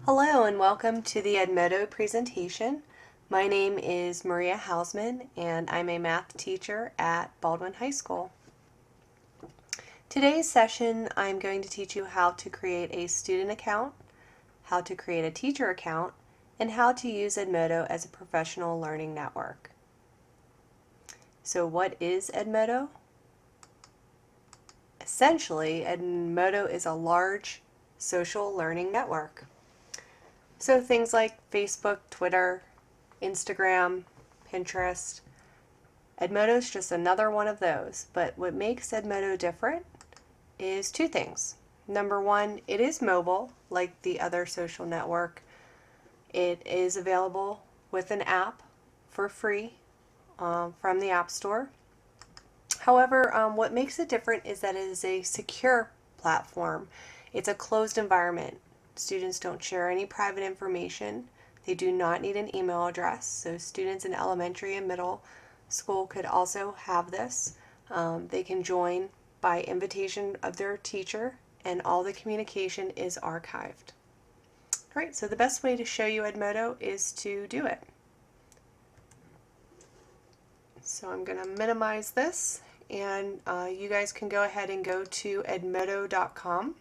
Hello and welcome to the Edmodo presentation. My name is Maria Hausman and I'm a math teacher at Baldwin High School. Today's session I'm going to teach you how to create a student account, how to create a teacher account, and how to use Edmodo as a professional learning network. So what is Edmodo? Essentially, Edmodo is a large social learning network. So things like Facebook, Twitter, Instagram, Pinterest. Edmodo is just another one of those, but what makes Edmodo different is two things. Number one, it is mobile, like the other social network. It is available with an app for free from the App Store. However, what makes it different is that it is a secure platform. It's a closed environment. Students don't share any private information. They do not need an email address, so students in elementary and middle school could also have this. They can join by invitation of their teacher, and all the communication is archived. All right, so the best way to show you Edmodo is to do it. So I'm going to minimize this, and you guys can go ahead and go to edmodo.com.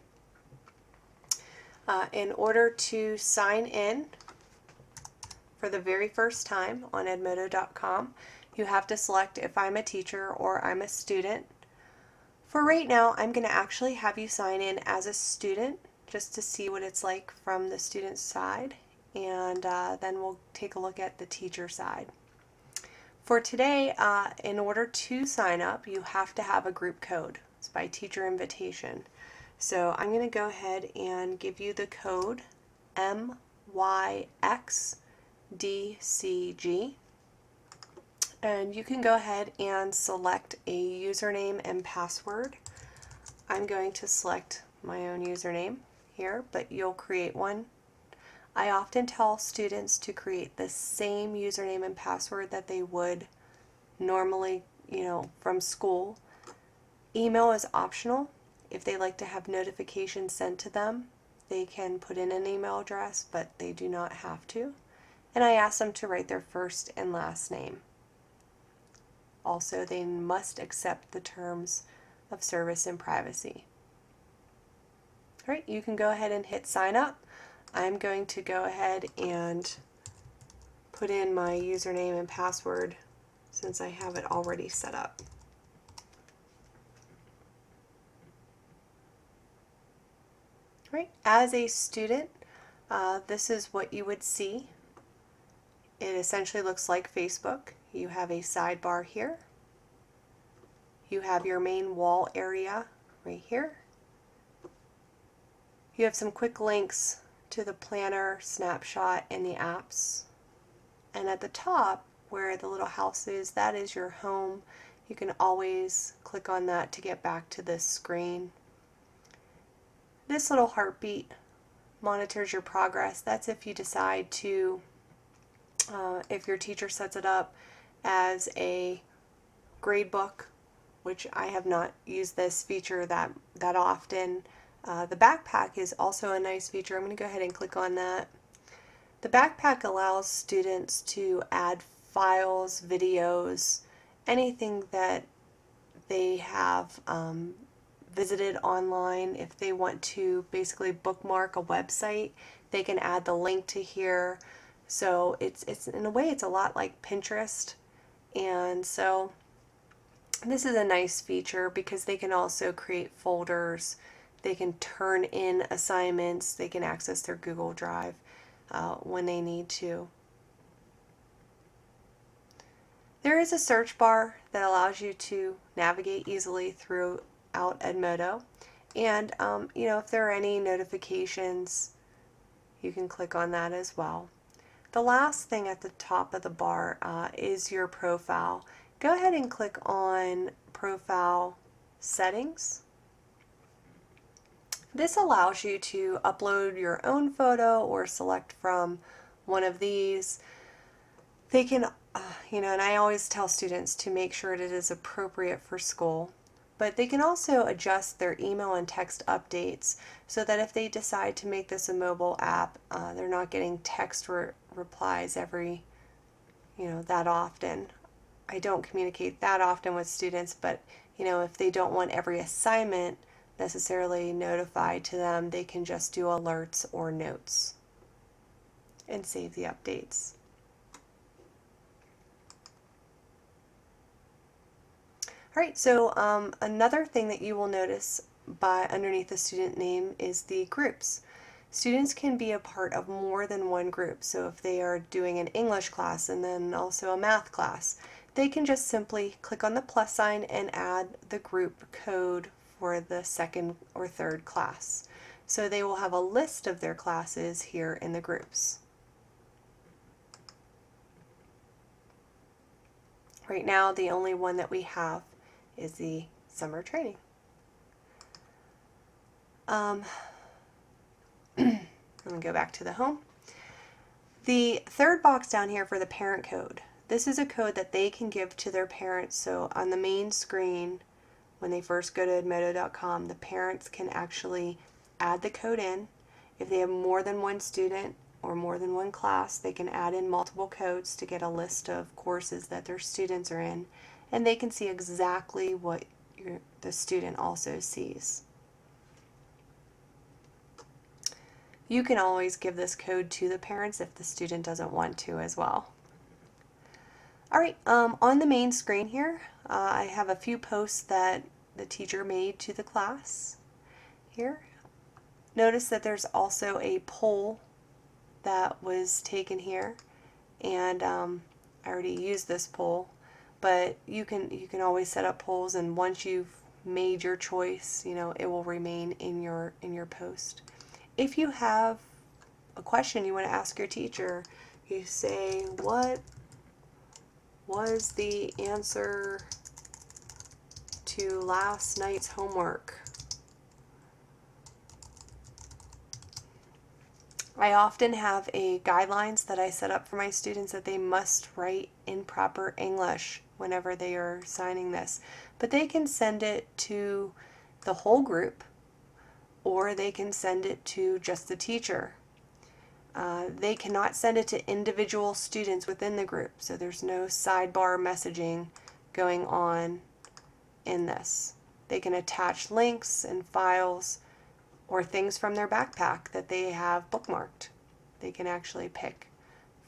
In order to sign in for the very first time on edmodo.com, you have to select if I'm a teacher or I'm a student. For right now, I'm going to actually have you sign in as a student just to see what it's like from the student side, and then we'll take a look at the teacher side. For today, in order to sign up, you have to have a group code. It's by teacher invitation. So I'm going to go ahead and give you the code MYXDCG, and you can go ahead and select a username and password. I'm going to select my own username here, but you'll create one. I often tell students to create the same username and password that they would normally, from school. Email is optional. If they like to have notifications sent to them, they can put in an email address, but they do not have to. And I ask them to write their first and last name. Also, they must accept the terms of service and privacy. All right, you can go ahead and hit sign up. I'm going to go ahead and put in my username and password since I have it already set up. Right. As a student, this is what you would see. It essentially looks like Facebook. You have a sidebar here. You have your main wall area right here. You have some quick links to the planner, snapshot, and the apps. And at the top, where the little house is, that is your home. You can always click on that to get back to this screen. This little heartbeat monitors your progress. That's if you decide to, if your teacher sets it up as a grade book, which I have not used this feature that often. The backpack is also a nice feature. I'm going to go ahead and click on that. The backpack allows students to add files, videos, anything that they have visited online. If they want to basically bookmark a website, they can add the link to here. So it's in a way it's a lot like Pinterest, and so this is a nice feature because they can also create folders, they can turn in assignments, they can access their Google Drive when they need to. There is a search bar that allows you to navigate easily throughout Edmodo, and if there are any notifications, you can click on that as well. The last thing at the top of the bar is your profile. Go ahead and click on Profile Settings. This allows you to upload your own photo or select from one of these. They can, and I always tell students to make sure it is appropriate for school. But they can also adjust their email and text updates so that if they decide to make this a mobile app, they're not getting text replies every, that often. I don't communicate that often with students, but if they don't want every assignment necessarily notified to them, they can just do alerts or notes and save the updates. All right, so another thing that you will notice by underneath the student name is the groups. Students can be a part of more than one group. So if they are doing an English class and then also a math class, they can just simply click on the plus sign and add the group code for the second or third class. So they will have a list of their classes here in the groups. Right now, the only one that we have is the summer training. I'm going to go back to the home. The third box down here for the parent code. This is a code that they can give to their parents. So on the main screen, when they first go to edmodo.com, the parents can actually add the code in. If they have more than one student or more than one class, they can add in multiple codes to get a list of courses that their students are in, and they can see exactly what the student also sees. You can always give this code to the parents if the student doesn't want to as well. All right, on the main screen here, I have a few posts that the teacher made to the class here. Notice that there's also a poll that was taken here, and I already used this poll, but you can always set up polls, and once you've made your choice, it will remain in your post. If you have a question you want to ask your teacher, you say, what was the answer to last night's homework? I often have a guidelines that I set up for my students that they must write in proper English whenever they are signing this. But they can send it to the whole group, or they can send it to just the teacher. They cannot send it to individual students within the group, so there's no sidebar messaging going on in this. They can attach links and files or things from their backpack that they have bookmarked. They can actually pick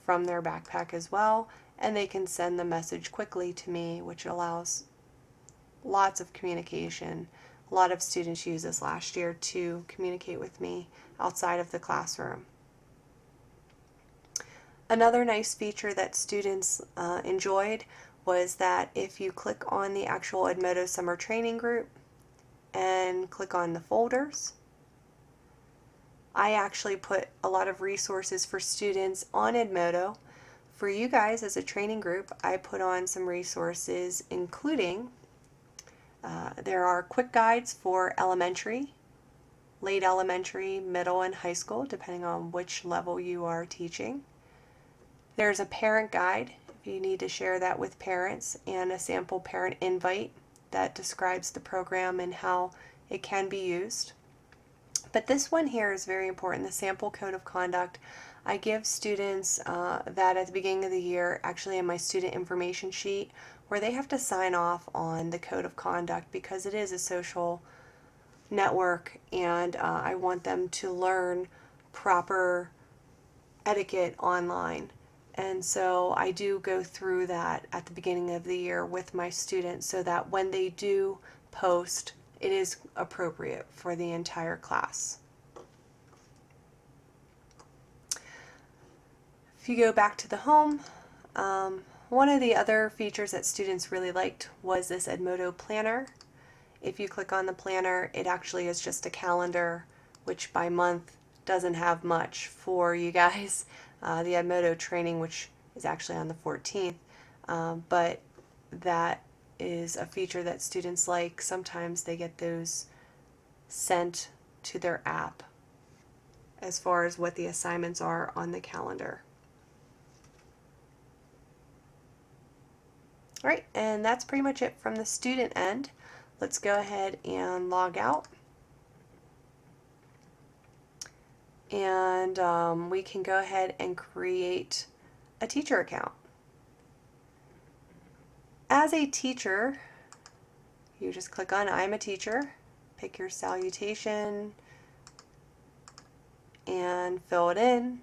from their backpack as well, and they can send the message quickly to me, which allows lots of communication. A lot of students used this last year to communicate with me outside of the classroom. Another nice feature that students enjoyed was that if you click on the actual Edmodo Summer Training Group and click on the folders, I actually put a lot of resources for students on Edmodo. For you guys as a training group, I put on some resources including there are quick guides for elementary, late elementary, middle, and high school, depending on which level you are teaching. There's a parent guide if you need to share that with parents, and a sample parent invite that describes the program and how it can be used. But this one here is very important, the sample code of conduct. I give students that at the beginning of the year, actually in my student information sheet, where they have to sign off on the code of conduct because it is a social network, and I want them to learn proper etiquette online. And so I do go through that at the beginning of the year with my students so that when they do post, it is appropriate for the entire class. If you go back to the home, one of the other features that students really liked was this Edmodo planner. If you click on the planner, it actually is just a calendar, which by month doesn't have much for you guys. The Edmodo training, which is actually on the 14th, but that is a feature that students like. Sometimes they get those sent to their app as far as what the assignments are on the calendar. All right, and that's pretty much it from the student end. let's go ahead and log out. And we can go ahead and create a teacher account. As a teacher, you just click on I'm a teacher, pick your salutation, and fill it in.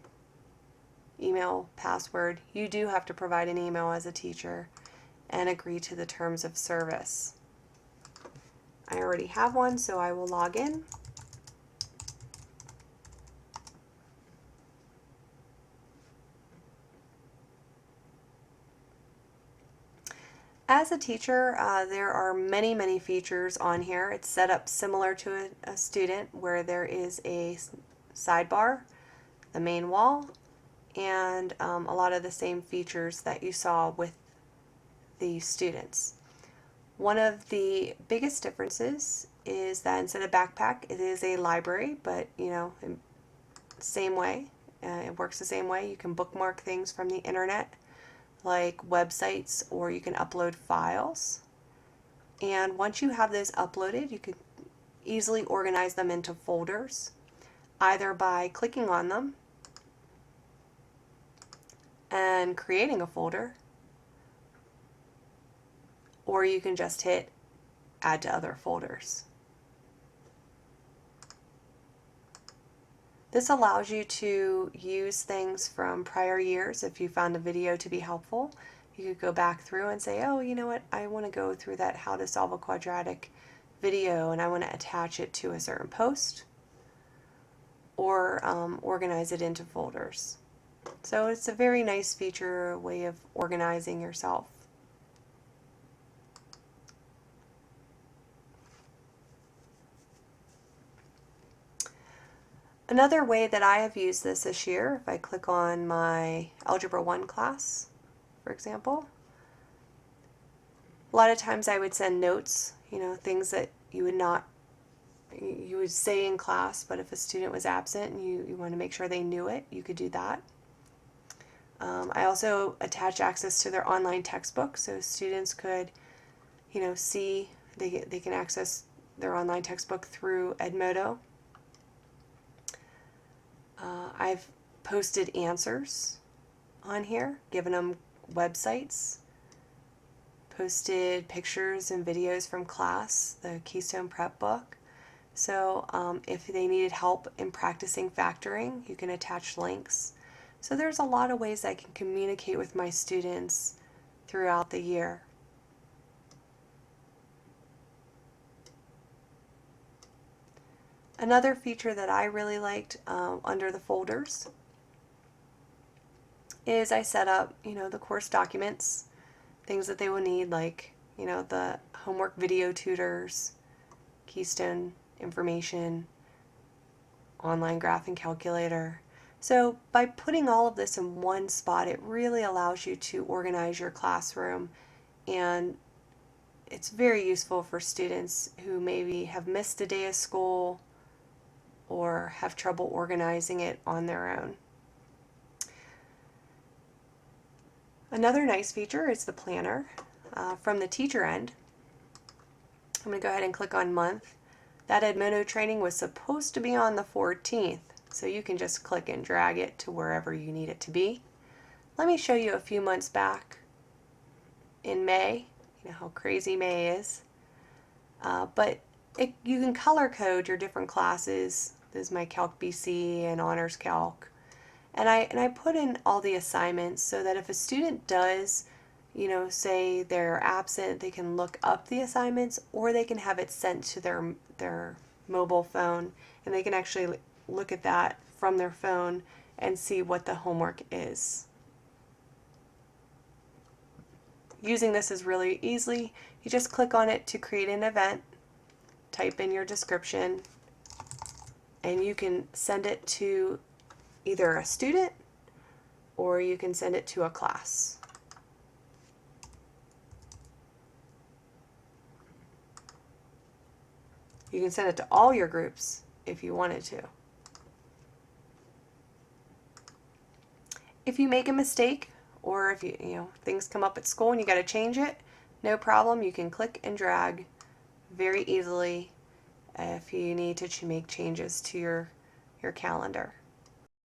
Email, password. You do have to provide an email as a teacher and agree to the terms of service. I already have one, so I will log in. As a teacher, there are many features on here. It's set up similar to a student, where there is a sidebar, the main wall, and a lot of the same features that you saw with the students. One of the biggest differences is that instead of backpack, it is a library, but same way. It works the same way. You can bookmark things from the internet, like websites, or you can upload files. And once you have those uploaded, you can easily organize them into folders, either by clicking on them and creating a folder, or you can just hit add to other folders. This allows you to use things from prior years. If you found a video to be helpful, you could go back through and say, oh, you know what, I want to go through that how to solve a quadratic video and I want to attach it to a certain post, or organize it into folders. So it's a very nice feature, way of organizing yourself. Another way that I have used this year, if I click on my Algebra 1 class, for example, a lot of times I would send notes, things that you would say in class, but if a student was absent and you want to make sure they knew it, you could do that. I also attach access to their online textbook, so students could, see, they can access their online textbook through Edmodo. I've posted answers on here, given them websites, posted pictures and videos from class, the Keystone Prep book. So if they needed help in practicing factoring, you can attach links. So there's a lot of ways I can communicate with my students throughout the year. Another feature that I really liked under the folders is I set up, the course documents, things that they will need, like, the homework video tutors, Keystone information, online graphing calculator. So by putting all of this in one spot, it really allows you to organize your classroom, and it's very useful for students who maybe have missed a day of school or have trouble organizing it on their own. Another nice feature is the planner. From the teacher end, I'm going to go ahead and click on month. That Edmodo training was supposed to be on the 14th, so you can just click and drag it to wherever you need it to be. Let me show you a few months back in May. You know how crazy May is. But you can color code your different classes. This is my Calc BC and Honors Calc. And I put in all the assignments so that if a student does, say they're absent, they can look up the assignments, or they can have it sent to their mobile phone, and they can actually look at that from their phone and see what the homework is. Using this is really easy. You just click on it to create an event, type in your description, and you can send it to either a student or you can send it to a class. You can send it to all your groups if you wanted to. If you make a mistake, or if things come up at school and you got to change it, no problem. You can click and drag very easily if you need to make changes to your calendar.